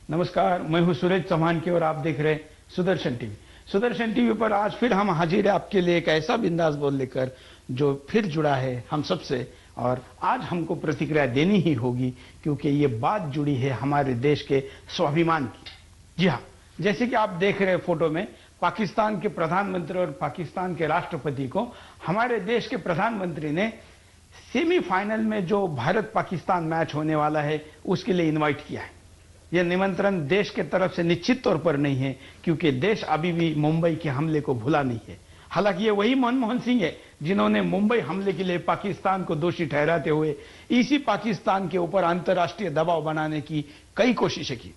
नमस्कार, मैं हूं सुरेश चौहान की और आप देख रहे हैं सुदर्शन टीवी। सुदर्शन टीवी पर आज फिर हम हाजिर हैं आपके लिए एक ऐसा बिंदास बोल लेकर जो फिर जुड़ा है हम सबसे, और आज हमको प्रतिक्रिया देनी ही होगी क्योंकि ये बात जुड़ी है हमारे देश के स्वाभिमान की। जी हाँ, जैसे कि आप देख रहे हैं फोटो में, पाकिस्तान के प्रधानमंत्री और पाकिस्तान के राष्ट्रपति को हमारे देश के प्रधानमंत्री ने सेमीफाइनल में जो भारत पाकिस्तान मैच होने वाला है उसके लिए इनवाइट किया है। यह निमंत्रण देश के तरफ से निश्चित तौर पर नहीं है क्योंकि देश अभी भी मुंबई के हमले को भुला नहीं है। हालांकि ये वही मनमोहन सिंह है जिन्होंने मुंबई हमले के लिए पाकिस्तान को दोषी ठहराते हुए इसी पाकिस्तान के ऊपर अंतर्राष्ट्रीय दबाव बनाने की कई कोशिशें की।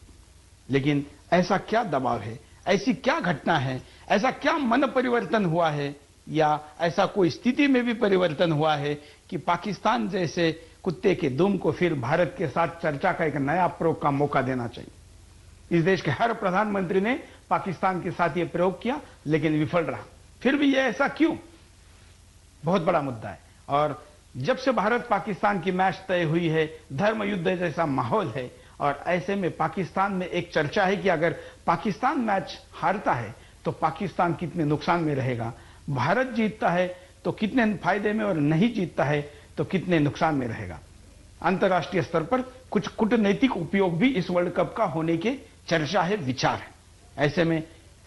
लेकिन ऐसा क्या दबाव है, ऐसी क्या घटना है, ऐसा क्या मन परिवर्तन हुआ है या ऐसा कोई स्थिति में भी परिवर्तन हुआ है कि पाकिस्तान जैसे कुत्ते के दुम को फिर भारत के साथ चर्चा का एक नया प्रयोग का मौका देना चाहिए। इस देश के हर प्रधानमंत्री ने पाकिस्तान के साथ यह प्रयोग किया लेकिन विफल रहा। फिर भी यह ऐसा क्यों? बहुत बड़ा मुद्दा है। और जब से भारत पाकिस्तान की मैच तय हुई है, धर्म युद्ध जैसा माहौल है और ऐसे में पाकिस्तान में एक चर्चा है कि अगर पाकिस्तान मैच हारता है तो पाकिस्तान कितने नुकसान में रहेगा, भारत जीतता है तो कितने फायदे में और नहीं जीतता है तो कितने नुकसान में रहेगा। अंतर्राष्ट्रीय स्तर पर कुछ कूटनैतिक उपयोग भी इस वर्ल्ड कप का होने के चर्चा है, विचार है। ऐसे में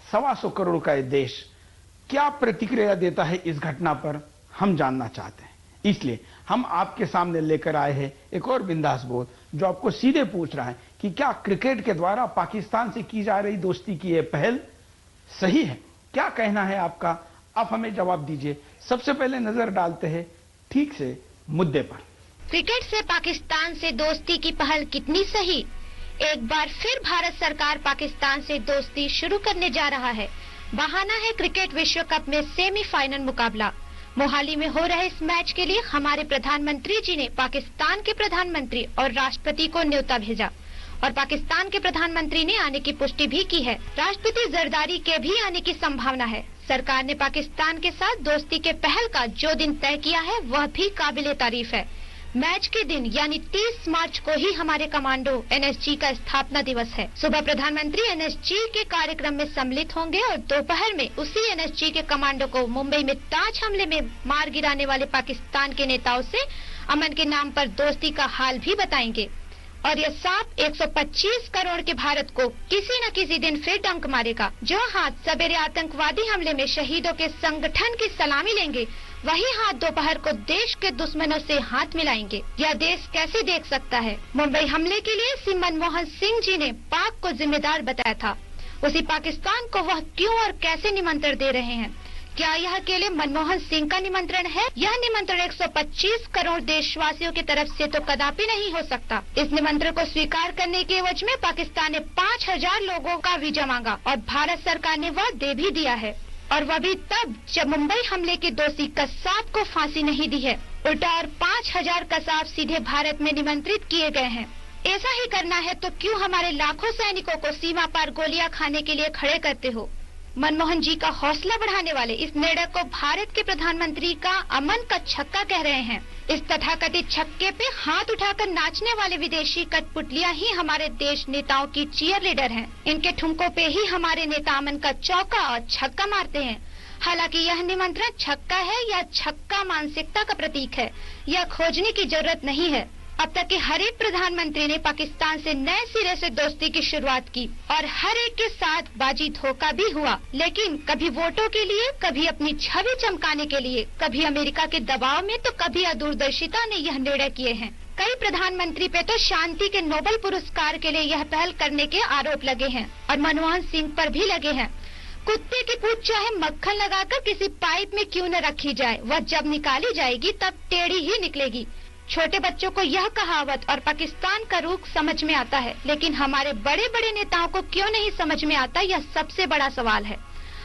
125 करोड़ का यह देश क्या प्रतिक्रिया देता है इस घटना पर, हम जानना चाहते हैं। इसलिए हम आपके सामने लेकर आए हैं एक और बिंदास बोल जो आपको सीधे पूछ रहा है कि क्या क्रिकेट के द्वारा पाकिस्तान से की जा रही दोस्ती की यह पहल सही है? क्या कहना है आपका? आप हमें जवाब दीजिए। सबसे पहले नजर डालते हैं ठीक से मुद्दे पर। क्रिकेट से पाकिस्तान से दोस्ती की पहल कितनी सही? एक बार फिर भारत सरकार पाकिस्तान से दोस्ती शुरू करने जा रहा है। बहाना है क्रिकेट विश्व कप में सेमीफाइनल मुकाबला। मोहाली में हो रहे इस मैच के लिए हमारे प्रधानमंत्री जी ने पाकिस्तान के प्रधानमंत्री और राष्ट्रपति को न्योता भेजा और पाकिस्तान के प्रधानमंत्री ने आने की पुष्टि भी की है। राष्ट्रपति जरदारी के भी आने की संभावना है। सरकार ने पाकिस्तान के साथ दोस्ती के पहल का जो दिन तय किया है वह भी काबिले तारीफ है। मैच के दिन यानी 30 मार्च को ही हमारे कमांडो एनएसजी का स्थापना दिवस है। सुबह प्रधानमंत्री एनएसजी के कार्यक्रम में सम्मिलित होंगे और दोपहर में उसी एनएसजी के कमांडो को मुंबई में ताज हमले में मार गिराने वाले पाकिस्तान के नेताओं से अमन के नाम पर दोस्ती का हाल भी बताएंगे। और यह सांप 125 करोड़ के भारत को किसी न किसी दिन फिर डंक मारेगा। जो हाथ सवेरे आतंकवादी हमले में शहीदों के संगठन की सलामी लेंगे, वही हाथ दोपहर को देश के दुश्मनों से हाथ मिलाएंगे। यह देश कैसे देख सकता है? मुंबई हमले के लिए श्री मनमोहन सिंह जी ने पाक को जिम्मेदार बताया था। उसी पाकिस्तान को वह क्यों और कैसे निमंत्रण दे रहे हैं? क्या यह अकेले मनमोहन सिंह का निमंत्रण है? यह निमंत्रण 125 करोड़ देशवासियों की तरफ से तो कदापि नहीं हो सकता। इस निमंत्रण को स्वीकार करने के एवज में पाकिस्तान ने 5000 लोगों का वीजा मांगा और भारत सरकार ने वह दे भी दिया है, और वह भी तब जब मुंबई हमले के दोषी कसाब को फांसी नहीं दी है। उल्टा और 5000 कसाब सीधे भारत में निमंत्रित किए गए हैं। ऐसा ही करना है तो क्यों हमारे लाखों सैनिकों को सीमा पार गोलियां खाने के लिए खड़े करते हो? मनमोहन जी का हौसला बढ़ाने वाले इस निर्णय को भारत के प्रधानमंत्री का अमन का छक्का कह रहे हैं। इस तथाकथित छक्के पे हाथ उठाकर नाचने वाले विदेशी कठपुतलियां ही हमारे देश नेताओं की चीयर लीडर हैं। इनके ठुमकों पे ही हमारे नेता अमन का चौका और छक्का मारते हैं। हालांकि यह निमंत्रण छक्का है या छक्का मानसिकता का प्रतीक है, यह खोजने की जरूरत नहीं है। अब तक के हर एक प्रधानमंत्री ने पाकिस्तान से नए सिरे से दोस्ती की शुरुआत की और हर एक के साथ बाजी धोखा भी हुआ, लेकिन कभी वोटों के लिए, कभी अपनी छवि चमकाने के लिए, कभी अमेरिका के दबाव में तो कभी अदूरदर्शिता ने यह निर्णय किए हैं। कई प्रधानमंत्री पे तो शांति के नोबेल पुरस्कार के लिए यह पहल करने के आरोप लगे हैं और मनमोहन सिंह पर भी लगे हैं। कुत्ते की पूंछ चाहे मक्खन लगाकर किसी पाइप में क्यों न रखी जाए, वह जब निकाली जाएगी तब टेढ़ी ही निकलेगी। छोटे बच्चों को यह कहावत और पाकिस्तान का रुख समझ में आता है, लेकिन हमारे बड़े बड़े नेताओं को क्यों नहीं समझ में आता, यह सबसे बड़ा सवाल है।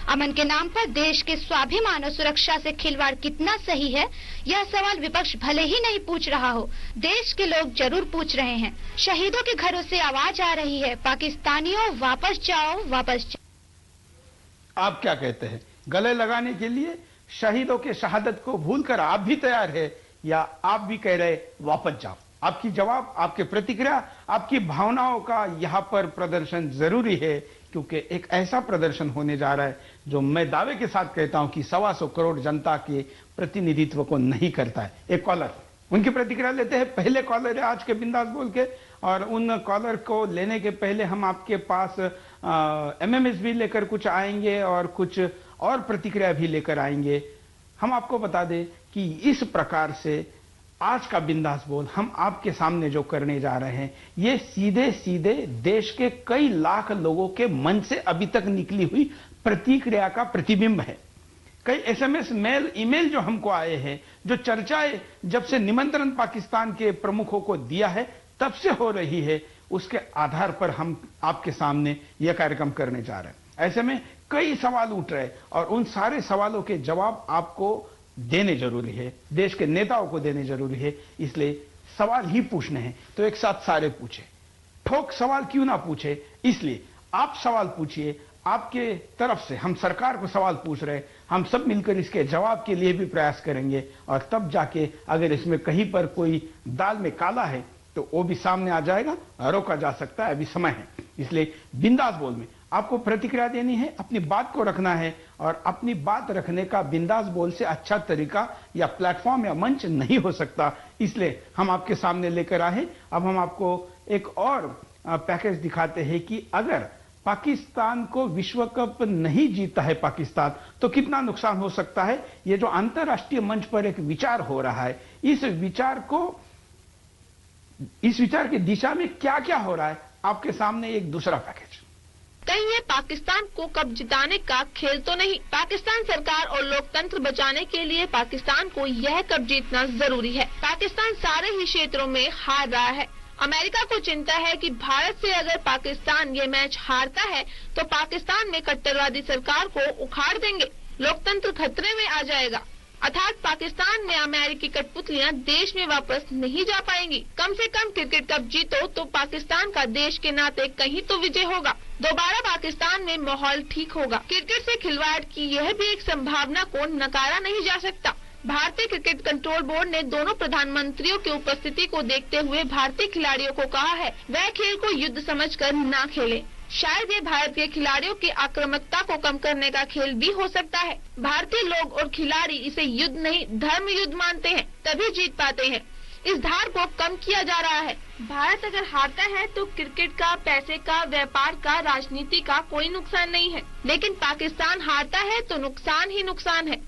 अमन के नाम पर देश के स्वाभिमान और सुरक्षा से खिलवाड़ कितना सही है, यह सवाल विपक्ष भले ही नहीं पूछ रहा हो, देश के लोग जरूर पूछ रहे हैं। शहीदों के घरों से आवाज आ रही है, पाकिस्तानियों वापस जाओ, वापस जाओ। आप क्या कहते हैं? गले लगाने के लिए शहीदों के शहादत को भूलकर आप भी तैयार है या आप भी कह रहे वापस जाओ? आपकी जवाब, आपके प्रतिक्रिया, आपकी भावनाओं का यहाँ पर प्रदर्शन जरूरी है, क्योंकि एक ऐसा प्रदर्शन होने जा रहा है जो मैं दावे के साथ कहता हूं कि 125 करोड़ जनता के प्रतिनिधित्व को नहीं करता है। एक कॉलर, उनकी प्रतिक्रिया लेते हैं। पहले कॉलर है आज के बिंदास बोल के, और उन कॉलर को लेने के पहले हम आपके पास एमएमएस भी लेकर कुछ आएंगे और कुछ और प्रतिक्रिया भी लेकर आएंगे। हम आपको बता दें कि इस प्रकार से आज का बिंदास बोल हम आपके सामने जो करने जा रहे हैं, ये सीधे सीधे देश के कई लाख लोगों के मन से अभी तक निकली हुई प्रतिक्रिया का प्रतिबिंब है। कई एसएमएस, मेल, ईमेल जो हमको आए हैं, जो चर्चाएं जब से निमंत्रण पाकिस्तान के प्रमुखों को दिया है तब से हो रही है, उसके आधार पर हम आपके सामने यह कार्यक्रम करने जा रहे हैं। ऐसे में कई सवाल उठ रहे और उन सारे सवालों के जवाब आपको देने जरूरी है, देश के नेताओं को देने जरूरी है। इसलिए सवाल ही पूछने हैं तो एक साथ सारे पूछे, ठोक सवाल क्यों ना पूछे। इसलिए आप सवाल पूछिए, आपके तरफ से हम सरकार को सवाल पूछ रहे हैं, हम सब मिलकर इसके जवाब के लिए भी प्रयास करेंगे, और तब जाके अगर इसमें कहीं पर कोई दाल में काला है तो वो भी सामने आ जाएगा, रोका जा सकता है, अभी समय है। इसलिए बिंदास बोल में आपको प्रतिक्रिया देनी है, अपनी बात को रखना है, और अपनी बात रखने का बिंदास बोल से अच्छा तरीका या प्लेटफॉर्म या मंच नहीं हो सकता। इसलिए हम आपके सामने लेकर आए। अब हम आपको एक और पैकेज दिखाते हैं कि अगर पाकिस्तान को विश्व कप नहीं जीता है पाकिस्तान, तो कितना नुकसान हो सकता है। ये जो अंतर्राष्ट्रीय मंच पर एक विचार हो रहा है, इस विचार की दिशा में क्या क्या हो रहा है, आपके सामने एक दूसरा पैकेज। कहीं ये पाकिस्तान को कप जिताने का खेल तो नहीं। पाकिस्तान सरकार और लोकतंत्र बचाने के लिए पाकिस्तान को यह कप जीतना जरूरी है। पाकिस्तान सारे ही क्षेत्रों में हार रहा है। अमेरिका को चिंता है कि भारत से अगर पाकिस्तान ये मैच हारता है तो पाकिस्तान में कट्टरवादी सरकार को उखाड़ देंगे, लोकतंत्र खतरे में आ जाएगा, अर्थात पाकिस्तान में अमेरिकी कठपुतलियां देश में वापस नहीं जा पाएंगी। कम से कम क्रिकेट कप जीतो तो पाकिस्तान का देश के नाते कहीं तो विजय होगा, दोबारा पाकिस्तान में माहौल ठीक होगा। क्रिकेट से खिलवाड़ की यह भी एक संभावना को नकारा नहीं जा सकता। भारतीय क्रिकेट कंट्रोल बोर्ड ने दोनों प्रधानमंत्रियों की उपस्थिति को देखते हुए भारतीय खिलाड़ियों को कहा है वह खेल को युद्ध समझकर न खेलें। शायद ये भारत के खिलाड़ियों की आक्रामकता को कम करने का खेल भी हो सकता है। भारतीय लोग और खिलाड़ी इसे युद्ध नहीं धर्म युद्ध मानते हैं, तभी जीत पाते हैं। इस धार को कम किया जा रहा है। भारत अगर हारता है तो क्रिकेट का, पैसे का, व्यापार का, राजनीति का कोई नुकसान नहीं है, लेकिन पाकिस्तान हारता है तो नुकसान ही नुकसान है।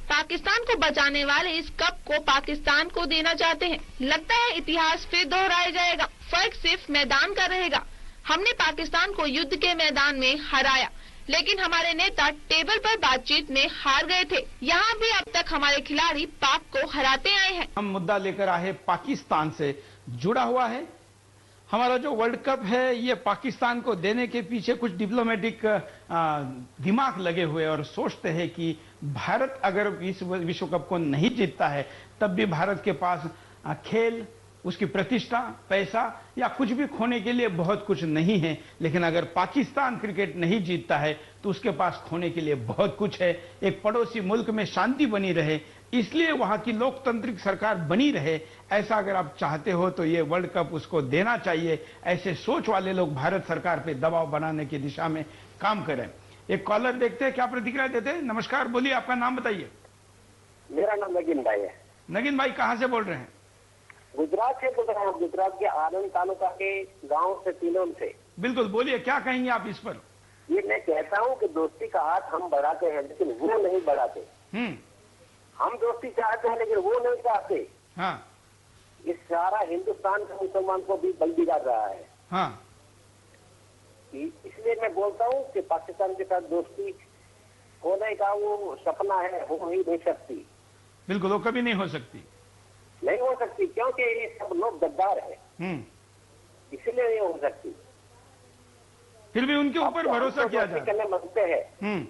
पाकिस्तान को बचाने वाले इस कप को पाकिस्तान को देना चाहते हैं। लगता है इतिहास फिर दोहराया जाएगा, फर्क सिर्फ मैदान का रहेगा। हमने पाकिस्तान को युद्ध के मैदान में हराया, लेकिन हमारे नेता टेबल पर बातचीत में हार गए थे। यहाँ भी अब तक हमारे खिलाड़ी पाक को हराते आए हैं। हम मुद्दा लेकर आए पाकिस्तान से जुड़ा हुआ है। हमारा जो वर्ल्ड कप है ये पाकिस्तान को देने के पीछे कुछ डिप्लोमेटिक दिमाग लगे हुए और सोचते हैं कि भारत अगर इस विश्व कप को नहीं जीतता है तब भी भारत के पास खेल, उसकी प्रतिष्ठा, पैसा या कुछ भी खोने के लिए बहुत कुछ नहीं है। लेकिन अगर पाकिस्तान क्रिकेट नहीं जीतता है तो उसके पास खोने के लिए बहुत कुछ है। एक पड़ोसी मुल्क में शांति बनी रहे, इसलिए वहां की लोकतांत्रिक सरकार बनी रहे, ऐसा अगर आप चाहते हो तो ये वर्ल्ड कप उसको देना चाहिए। ऐसे सोच वाले लोग भारत सरकार पे दबाव बनाने की दिशा में काम करें। एक कॉलर देखते हैं क्या प्रतिक्रिया देते हैं। नमस्कार, बोलिए, आपका नाम बताइए। मेरा नाम नगीन भाई है। नगीन भाई कहाँ से बोल रहे हैं? गुजरात से बोल रहा हूँ, गुजरात के आनंद तालुका के गांव से, तिलोन से। बिल्कुल, बोलिए, क्या कहेंगे आप इस पर? ये मैं कहता हूँ कि दोस्ती का हाथ हम बढ़ाते हैं लेकिन वो नहीं बढ़ाते। हम दोस्ती चाहते हैं लेकिन वो नहीं चाहते। हाँ। ये सारा हिंदुस्तान के मुसलमान को भी बल बिगाड़ रहा है। हाँ। इसलिए मैं बोलता हूँ कि पाकिस्तान के साथ दोस्ती होने का वो सपना है, हो ही नहीं सकती। बिल्कुल, वो कभी नहीं हो सकती, नहीं हो सकती, क्योंकि ये सब लोग गद्दार है, इसलिए नहीं हो सकती। फिर भी उनके ऊपर भरोसा किया जाए। करने मांगते हैं।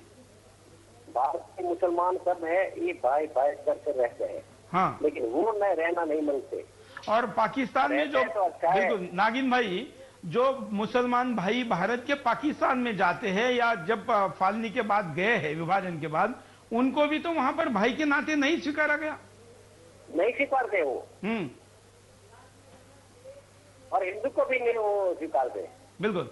भारत के मुसलमान सब है, ये भाई भाई करके रहते हैं। हाँ। लेकिन वो न रहना नहीं मांगते। और पाकिस्तान में जो तो अच्छा है। बिल्कुल नागिन भाई, जो मुसलमान भाई भारत के पाकिस्तान में जाते हैं या जब फालनी के बाद गए हैं, विभाजन के बाद, उनको भी तो वहां पर भाई के नाते नहीं स्वीकारा गया, नहीं स्वीकारते वो। और हिंदू को भी नहीं वो स्वीकारते। बिल्कुल।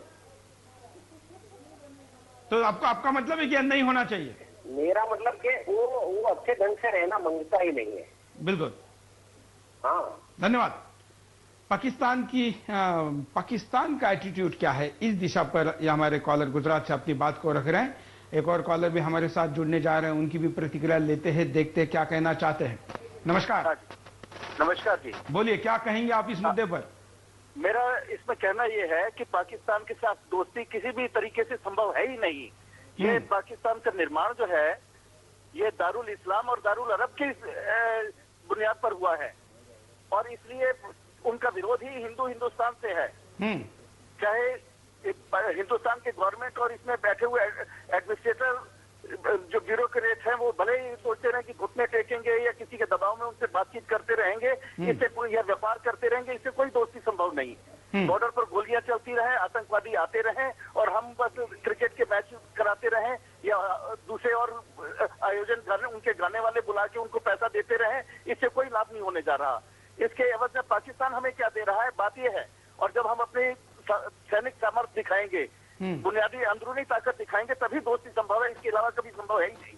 तो आपका मतलब है कि नहीं होना चाहिए? मेरा मतलब कि वो अच्छे ढंग से रहना मांगता ही नहीं है। बिल्कुल। हाँ, धन्यवाद। पाकिस्तान का एटीट्यूड क्या है, इस दिशा पर ये हमारे कॉलर गुजरात से अपनी बात को रख रहे हैं। एक और कॉलर भी हमारे साथ जुड़ने जा रहे हैं, उनकी भी प्रतिक्रिया लेते हैं, देखते हैं क्या कहना चाहते हैं। नमस्कार। नमस्कार जी। बोलिए, क्या कहेंगे आप इस मुद्दे पर? मेरा इसमें कहना यह है कि पाकिस्तान के साथ दोस्ती किसी भी तरीके से संभव है ही नहीं। ये पाकिस्तान का निर्माण जो है ये दारुल इस्लाम और दारुल अरब की बुनियाद पर हुआ है और इसलिए उनका विरोध ही हिंदुस्तान से है। चाहे हिंदुस्तान के गवर्नमेंट और इसमें बैठे हुए एडमिनिस्ट्रेटर जो ब्यूरोक्रेट हैं वो भले ही सोचते रहे कि घुटने टेकेंगे या किसी के दबाव में उनसे बातचीत करते रहेंगे, इससे या व्यापार करते रहेंगे, इससे कोई दोस्ती संभव नहीं। बॉर्डर पर गोलियां चलती रहे, आतंकवादी आते रहे और हम बस क्रिकेट के मैच कराते रहे या दूसरे और आयोजन उनके गाने वाले बुला के उनको पैसा देते रहे, इससे कोई लाभ नहीं होने जा रहा। इसके एवज में पाकिस्तान हमें क्या दे रहा है, बात यह है। और जब हम अपने सैनिक सामर्थ्य दिखाएंगे, बुनियादी अंदरूनी ताकत दिखाएंगे, तभी दोस्ती संभव है, इसके अलावा कभी संभव है ही नहीं।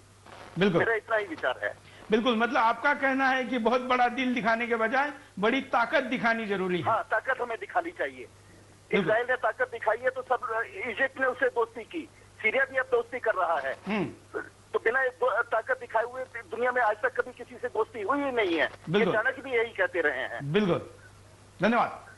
बिल्कुल, मेरा इतना ही विचार है। बिल्कुल, मतलब आपका कहना है कि बहुत बड़ा दिल दिखाने के बजाय बड़ी ताकत दिखानी जरूरी है। हाँ, ताकत हमें दिखानी चाहिए। इजराइल ने ताकत दिखाई है तो सब, इजिप्ट ने उससे दोस्ती की, सीरिया भी अब दोस्ती कर रहा है। तो बिना ताकत दिखाए हुए दुनिया में आज तक कभी किसी से दोस्ती हुई ही नहीं है। ये चाणक्य भी यही कहते रहे हैं। बिल्कुल, धन्यवाद।